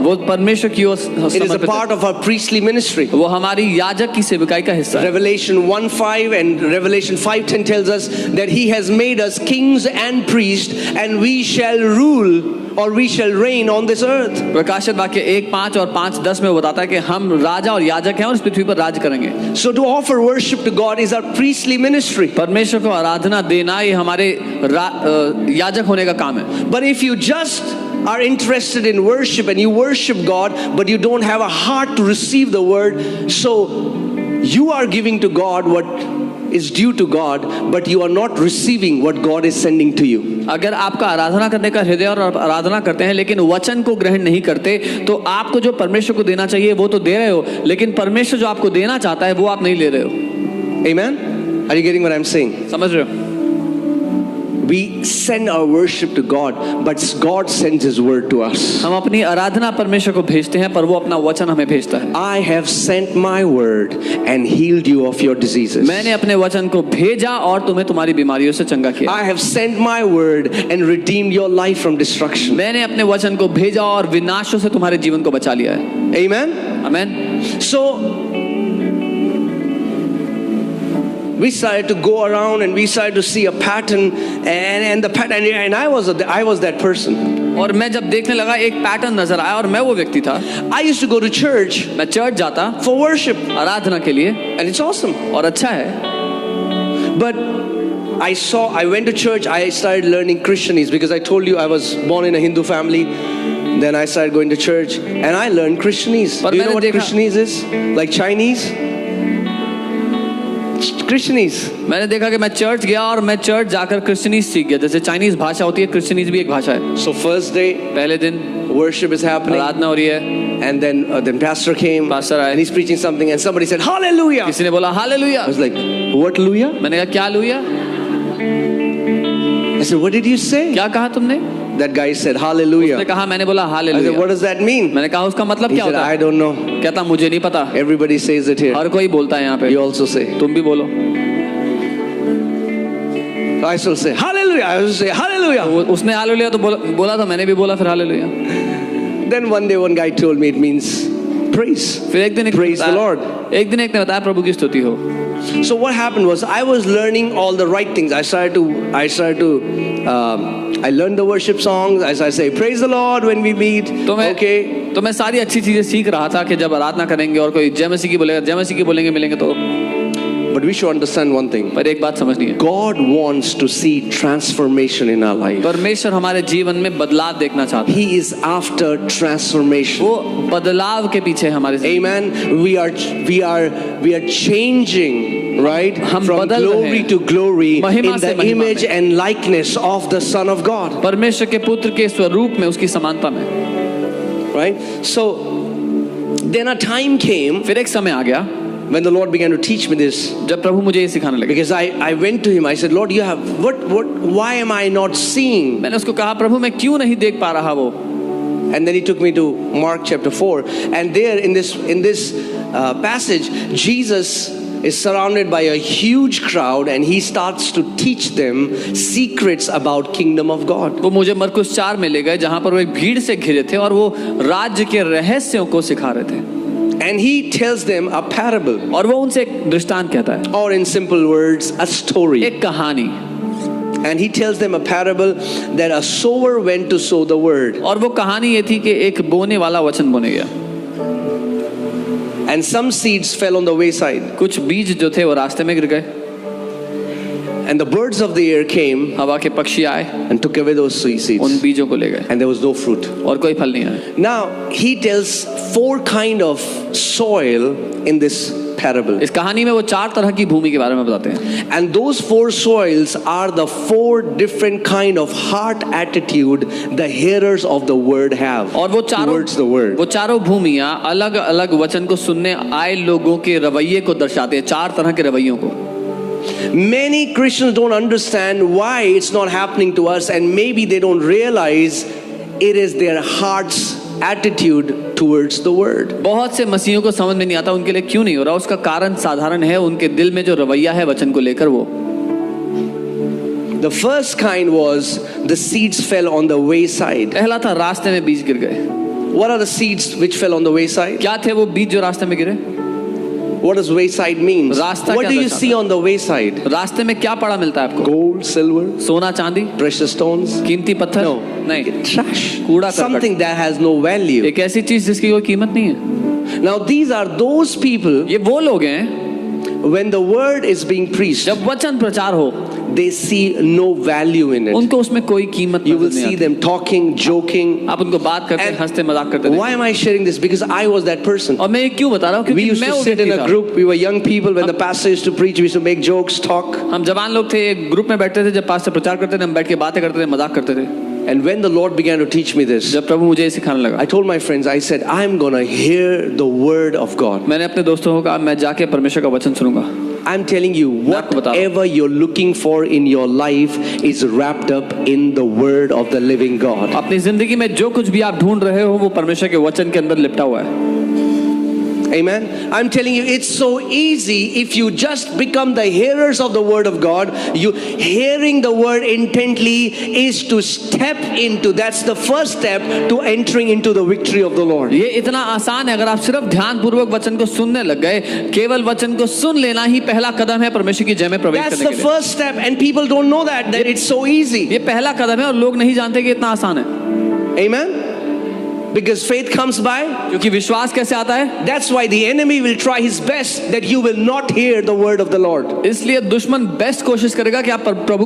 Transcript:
वो परमेश्वर की ओर It is a समर्पित part of our priestly ministry. है। वो हमारी याजक की सेवकाई का हिस्सा है। Revelation 1:5 and Revelation 5:10 tells us that He has made us kings and priests, and we shall rule or we shall reign on this earth. प्रकाशित वाक्य 1:5 और 5:10 में वो बताता है कि हम राजा और याजक हैं और इस पृथ्वी पर राज करेंगे। So to offer worship to God is our priestly ministry. परमेश्वर को आराधना देना ये हमारे याजक होने का काम है। But if you just are interested in worship and you worship God, but you don't have a heart to receive the word, so you are giving to God what is due to God, but you are not receiving what God is sending to you. अगर आपका आराधना करने का हृदय और आराधना करते हैं लेकिन वचन को ग्रहण नहीं करते, तो आपको जो परमेश्वर को देना चाहिए वो तो दे रहे हो, लेकिन परमेश्वर जो आपको देना चाहता है वो आप नहीं ले रहे हो। Amen? Are you getting what I'm saying? समझ रहे हो? We send our worship to God, but God sends His word to us. हम अपनी आराधना परमेश्वर को भेजते हैं पर वो अपना वचन हमें भेजता है। I have sent my word and healed you of your diseases. मैंने अपने वचन को भेजा और तुम्हें तुम्हारी बीमारियों से चंगा किया। I have sent my word and redeemed your life from destruction. मैंने अपने वचन को भेजा और विनाशों से तुम्हारे जीवन को बचा लिया है। Amen? Amen. So we started to go around and we started to see a pattern, and the pattern, and I was that person. और मैं जब देखने लगा एक पैटर्न नजर आया और मैं वो व्यक्ति था। I used to go to church मैं चर्च जाता for worship, आराधना के लिए, and it's awesome. और अच्छा है। But I went to church, I started learning Christianese because I told you I was born in a Hindu family. Then I started going to church and I learned Christianese. Do you know what Christianese is? Like Chinese? Christianese. मैंने देखा कि मैं church गया और मैं church जाकर क्रिश्चियनीज सीख गया। जैसे चाइनीज भाषा होती है, क्रिश्चियनीज भी एक भाषा है। So first day, पहले दिन worship is happening, आराधना हो रही है, and then pastor came, pastor आए, and he's preaching something, and somebody said hallelujah. किसी ने बोला hallelujah. I was like, what lujah? मैंने कहा क्या लुया? I said, what did you say? क्या कहा तुमने? That guy said hallelujah. उसने कहा मैंने बोला I said, hallelujah. what does that mean? मैंने कहा उसका मतलब He क्या said, होता I है? don't know. कहता मुझे नहीं पता। Everybody says it here. हर कोई बोलता है यहाँ पे। You also say. तुम भी बोलो। I still say hallelujah. I also say hallelujah. उसने हालेलुया तो बोला था, मैंने भी बोला फिर hallelujah. Then one day one guy told me it means praise. फिर एक दिन Praise the Lord. एक दिन एक ने बताया प्रभु की स्तुति हो। So what happened was I was learning all the right things. I learned the worship songs. As I say, praise the Lord when we meet. Okay. तो मैं सारी अच्छी चीजें सीख रहा था कि जब आराधना करेंगे और कोई जय मसीह की बोलेगा, जय मसीह की बोलेंगे मिलेंगे तो। But we should understand one thing. पर एक बात समझनी है। God wants to see transformation in our life. परमेश्वर हमारे जीवन में बदलाव देखना चाहता है। He is after transformation. वो बदलाव के पीछे हमारे। Amen. We are changing, right? From glory to glory in the image and likeness of the Son of God. परमेश्वर के पुत्र के स्वरूप में, उसकी समानता में। Right? So then a time came. फिर एक समय आ गया when the Lord began to teach me this. जब प्रभु मुझे ये सिखाने लगे। Because I went to him. I said, Lord, you have why am I not seeing? मैंने उसको कहा प्रभु मैं क्यों नहीं देख पा रहा वो। And then he took me to Mark chapter 4, and there in this passage, Jesus is surrounded by a huge crowd, and he starts to teach them secrets about kingdom of God. वो मुझे मरकुस 4 में ले गए जहाँ पर वो एक भीड़ से घिरे थे और वो राज्य के रहस्यों को सिखा रहे थे। And he tells them a parable. और वो उनसे एक दृष्टांत कहता है। Or in simple words, a story. एक कहानी। And he tells them a parable that a sower went to sow the word. और वो कहानी ये थी कि एक बोने वाला वचन बोने गया। And some seeds fell on the wayside. कुछ बीज जो थे वो रास्ते में गिर गए। And the birds of the air came. हवा के पक्षी आए and took away those seeds. उन बीजों को ले गए। And there was no fruit. और कोई फल नहीं आया। Now he tells 4 kind of soil in this parable. इस कहानी में वो 4 तरह की भूमि के बारे में बताते हैं। And those 4 soils are the 4 different kind of heart attitude the hearers of the word have. और वो चारों भूमियाँ अलग-अलग वचन को सुनने आए लोगों के रवैये को दर्शाते हैं। 4 तरह के रवैयों को। Many Christians don't understand why it's not happening to us, and maybe they don't realize it is their heart's attitude towards the word. बहुत से मसीहियों को समझ में नहीं आता उनके लिए क्यों नहीं हो रहा। उसका कारण साधारण है, उनके दिल में जो रवैया है वचन को लेकर वो। The first kind was the seeds fell on the wayside. पहला था रास्ते में बीज गिर गए। What are the seeds which fell on the wayside? क्या थे वो बीज जो रास्ते में गिरे? What does wayside mean? रास्ता What क्या do you दर्शाता see है? on the wayside? रास्ते में क्या पड़ा मिलता है आपको? Gold, silver, सोना चांदी, precious stones? कीमती पत्थर? No. नहीं, Trash. कूड़ा करकट। Something that has no value. एक ऐसी चीज जिसकी कोई कीमत नहीं है। Now these are those people, ये वो लोग हैं when the word is being preached, जब वचन प्रचार हो they see no value in it. उनको उसमें कोई कीमत You will नजर नहीं see आती। them talking, joking. आप उनको बात करते And हंसते मजाक करते थे। Why am I sharing this? Because I was that person. और मैं ये क्यों बता रहा हूँ? We क्योंकि used मैं to वो sit in व्यक्ति a था। group. We were young people. When the pastor used to preach, we used to make jokes, talk. हम जवान लोग थे, एक ग्रुप में बैठते थे, जब पास्टर प्रचार करते थे हम बैठ के बातें करते थे, मजाक करते थे। And when the Lord began to teach me this, जब प्रभु मुझे ये सिखाने लगा, I told my friends, I said, I'm gonna hear the word of God. मैंने अपने दोस्तों को कहा मैं जाके परमेश्वर का वचन सुनूंगा। I'm telling you, आपको बता रहा हूं। whatever you're looking for in your life is wrapped up in the word of the living God. अपनी जिंदगी में जो कुछ भी आप ढूंढ रहे हो वो परमेश्वर के वचन के अंदर लिपटा हुआ है। Amen. I'm telling you, it's so easy if you just become the hearers of the word of God. You hearing the word intently is to step into. That's the first step to entering into the victory of the Lord. ये इतना आसान है, अगर आप सिर्फ ध्यान पूर्वक वचन को सुनने लग गए, केवल वचन को सुन लेना ही पहला कदम है परमेश्वर की जय में प्रवेश That's करने the के लिए। first step, and people don't know that it's so easy. ये पहला कदम है और लोग नहीं जानते कि इतना आसान है। Amen. Because faith comes by. क्योंकि विश्वास कैसे आता है? That's why the enemy will try his best that you will not hear the word of the Lord. इसलिए दुश्मन बेस्ट कोशिश करेगा कि आप प्रभु का